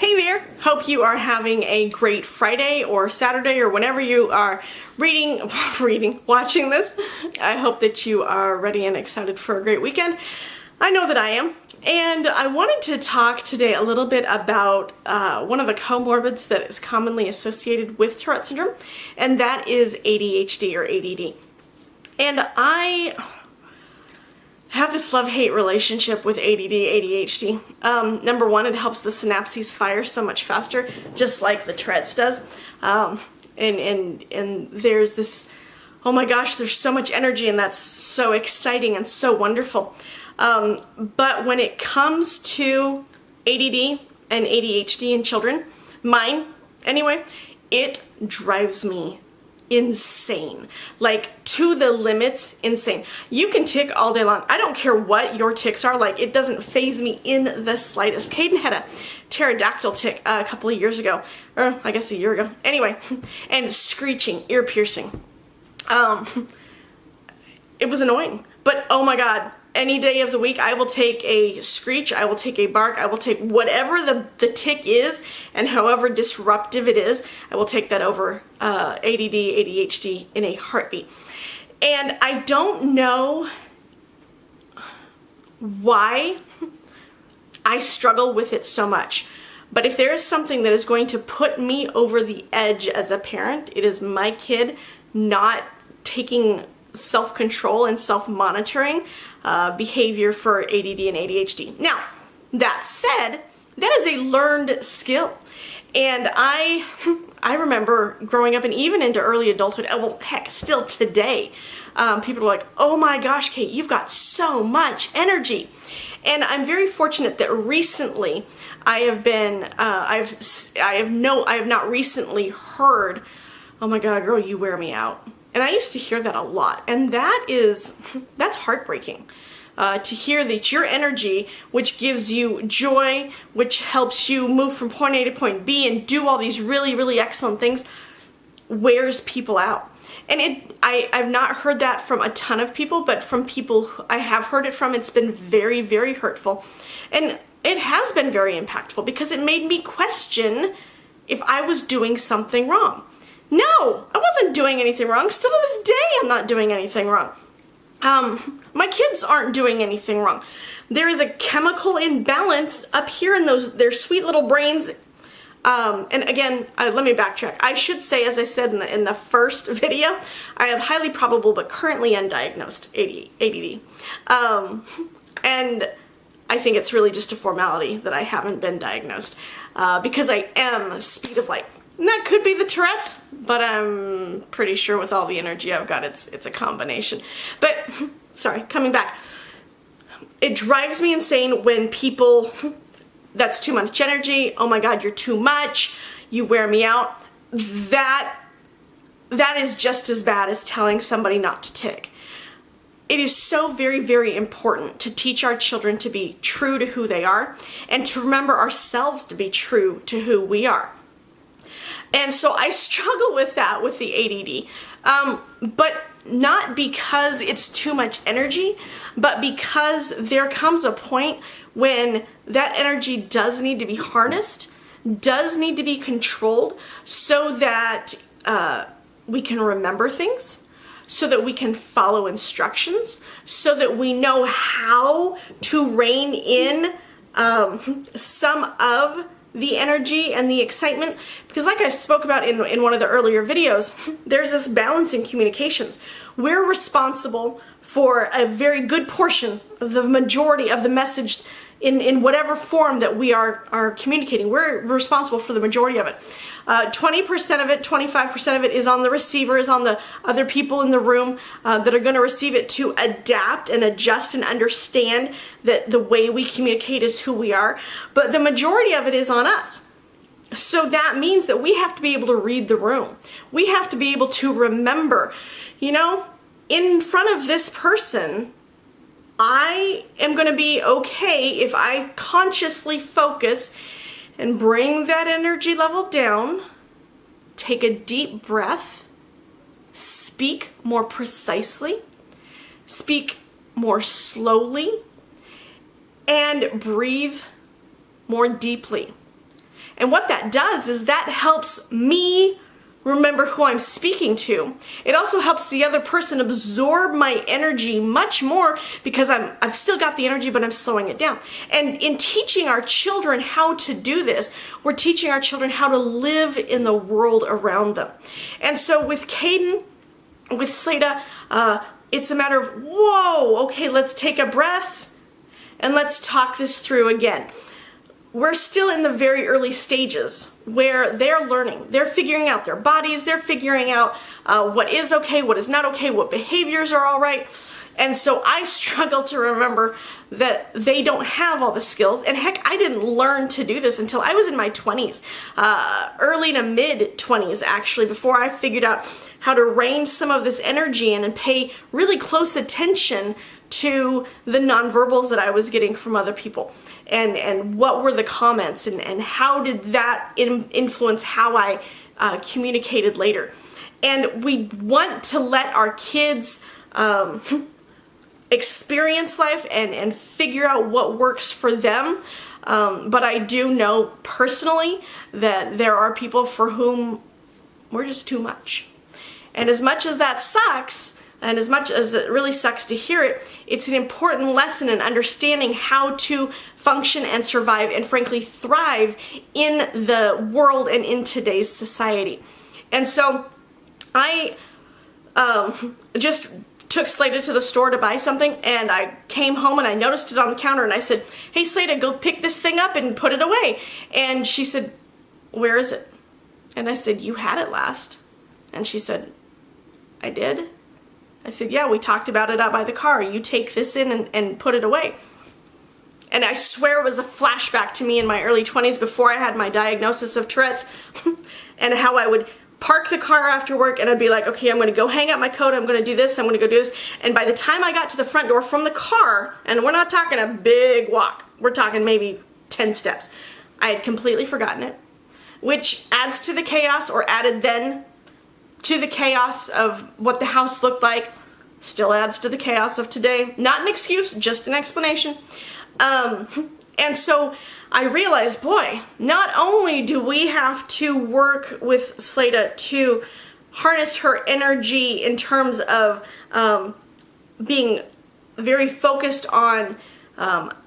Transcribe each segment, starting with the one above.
Hey there! Hope you are having a great Friday or Saturday or whenever you are watching this. I hope that you are ready and excited for a great weekend. I know that I am. And I wanted to talk today a little bit about one of the comorbids that is commonly associated with Tourette syndrome, and that is ADHD or ADD. And I have this love-hate relationship with ADD, ADHD. Number one, it helps the synapses fire so much faster, just like the Tourette's does. And there's this, oh my gosh, there's so much energy, and that's so exciting and so wonderful. But when it comes to ADD and ADHD in children, mine anyway, it drives me insane. Like, to the limits, insane. You can tick all day long. I don't care what your ticks are. Like, it doesn't faze me in the slightest. Caden had a pterodactyl tick a couple of years ago, or I guess a year ago. Anyway, and screeching, ear piercing. It was annoying, but oh my God, any day of the week, I will take a screech, I will take a bark, I will take whatever the tick is, and however disruptive it is, I will take that over ADD, ADHD in a heartbeat. And I don't know why I struggle with it so much, but if there is something that is going to put me over the edge as a parent, it is my kid not taking self-control and self-monitoring behavior for ADD and ADHD. Now, that said, that is a learned skill. And I remember growing up and even into early adulthood, well, heck, still today, people are like, oh my gosh, Kate, you've got so much energy. And I'm very fortunate that recently I have not recently heard, oh my God, girl, you wear me out. And I used to hear that a lot, and that's heartbreaking. To hear that your energy, which gives you joy, which helps you move from point A to point B and do all these really, really excellent things, wears people out. And I've not heard that from a ton of people, but from people who I have heard it from, it's been very, very hurtful. And it has been very impactful because it made me question if I was doing something wrong. No, I wasn't doing anything wrong. Still to this day, I'm not doing anything wrong. My kids aren't doing anything wrong. There is a chemical imbalance up here in their sweet little brains. And again, let me backtrack. I should say, as I said in the first video, I have highly probable but currently undiagnosed ADD. And I think it's really just a formality that I haven't been diagnosed because I am speed of light. And that could be the Tourette's, but I'm pretty sure with all the energy I've got, it's a combination. But, sorry, coming back. It drives me insane when people, that's too much energy, oh my God, you're too much, you wear me out. That is just as bad as telling somebody not to tick. It is so very, very important to teach our children to be true to who they are and to remember ourselves to be true to who we are. And so I struggle with that with the ADD, but not because it's too much energy, but because there comes a point when that energy does need to be harnessed, does need to be controlled so that we can remember things, so that we can follow instructions, so that we know how to rein in some of the energy and the excitement, because like I spoke about in one of the earlier videos, there's this balance in communications. We're responsible for a very good portion of the majority of the message in whatever form that we are communicating. We're responsible for the majority of it. 20% of it, 25% of it is on the receiver, is on the other people in the room that are going to receive it to adapt and adjust and understand that the way we communicate is who we are. But the majority of it is on us. So that means that we have to be able to read the room. We have to be able to remember, you know, in front of this person, I am going to be okay if I consciously focus and bring that energy level down, take a deep breath, speak more precisely, speak more slowly, and breathe more deeply. And what that does is that helps me remember who I'm speaking to. It also helps the other person absorb my energy much more because I've still got the energy, but I'm slowing it down. And in teaching our children how to do this, we're teaching our children how to live in the world around them. And so with Caden, with Slada, it's a matter of, whoa, okay, let's take a breath and let's talk this through again. We're still in the very early stages where they're learning. They're figuring out their bodies. They're figuring out what is okay, what is not okay, what behaviors are all right. And so I struggle to remember that they don't have all the skills. And heck, I didn't learn to do this until I was in my 20s, early to mid 20s actually, before I figured out how to rein some of this energy in and pay really close attention to the nonverbals that I was getting from other people, and what were the comments, and how did that influence how I communicated later. And we want to let our kids experience life and figure out what works for them, but I do know personally that there are people for whom we're just too much. And as much as that sucks, and as much as it really sucks to hear it, it's an important lesson in understanding how to function and survive and frankly thrive in the world and in today's society. And so I just took Slada to the store to buy something, and I came home and I noticed it on the counter and I said, "Hey Slada, go pick this thing up and put it away." And she said, "Where is it?" And I said, "You had it last." And she said, "I did?" I said, "Yeah, we talked about it out by the car. You take this in and put it away." And I swear it was a flashback to me in my early 20s before I had my diagnosis of Tourette's and how I would park the car after work and I'd be like, okay, I'm going to go hang out my coat, I'm going to do this, I'm going to go do this. And by the time I got to the front door from the car, and we're not talking a big walk, we're talking maybe 10 steps, I had completely forgotten it, which adds to the chaos, or added then to the chaos of what the house looked like, still adds to the chaos of today. Not an excuse, just an explanation. And so I realized, boy, not only do we have to work with Slada to harness her energy in terms of being very focused on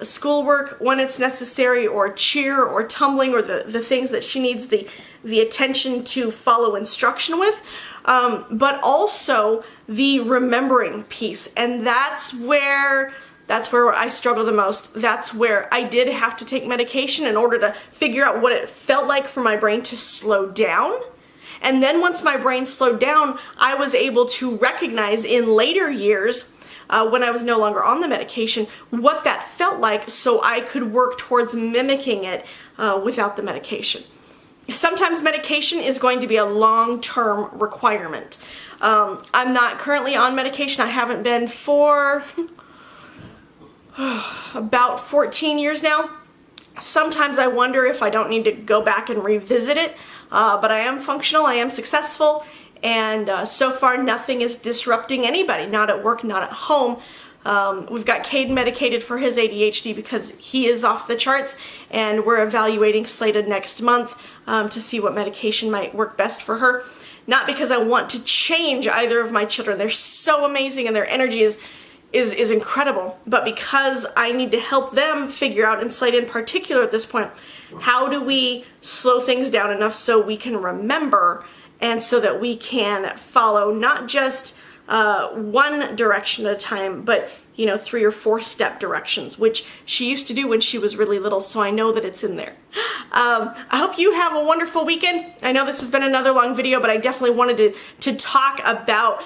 schoolwork when it's necessary, or cheer or tumbling, or the things that she needs the attention to follow instruction with, but also the remembering piece. And that's where I struggle the most. That's where I did have to take medication in order to figure out what it felt like for my brain to slow down. And then once my brain slowed down, I was able to recognize in later years, when I was no longer on the medication, what that felt like, so I could work towards mimicking it without the medication. Sometimes medication is going to be a long-term requirement. I'm not currently on medication. I haven't been for about 14 years now. Sometimes I wonder if I don't need to go back and revisit it, but I am functional, I am successful, and so far nothing is disrupting anybody, not at work, not at home. We've got Caden medicated for his ADHD because he is off the charts, and we're evaluating Slada next month to see what medication might work best for her. Not because I want to change either of my children. They're so amazing and their energy is incredible, but because I need to help them figure out, and Slada in particular at this point, how do we slow things down enough so we can remember, and so that we can follow not just one direction at a time, but 3 or 4 step directions, which she used to do when she was really little, so I know that it's in there. I hope you have a wonderful weekend. I know this has been another long video, but I definitely wanted to talk about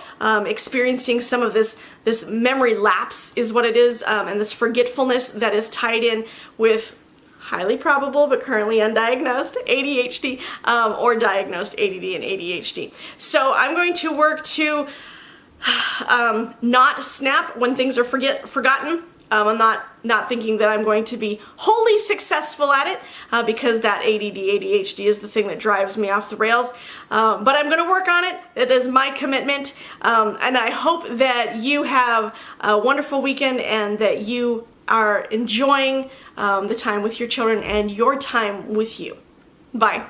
experiencing some of this memory lapse is what it is, and this forgetfulness that is tied in with highly probable but currently undiagnosed ADHD, or diagnosed ADD and ADHD. So I'm going to work to not snap when things are forgotten. I'm not thinking that I'm going to be wholly successful at it, because that ADD, ADHD is the thing that drives me off the rails, but I'm going to work on it. It is my commitment, and I hope that you have a wonderful weekend and that you are enjoying the time with your children and your time with you. Bye.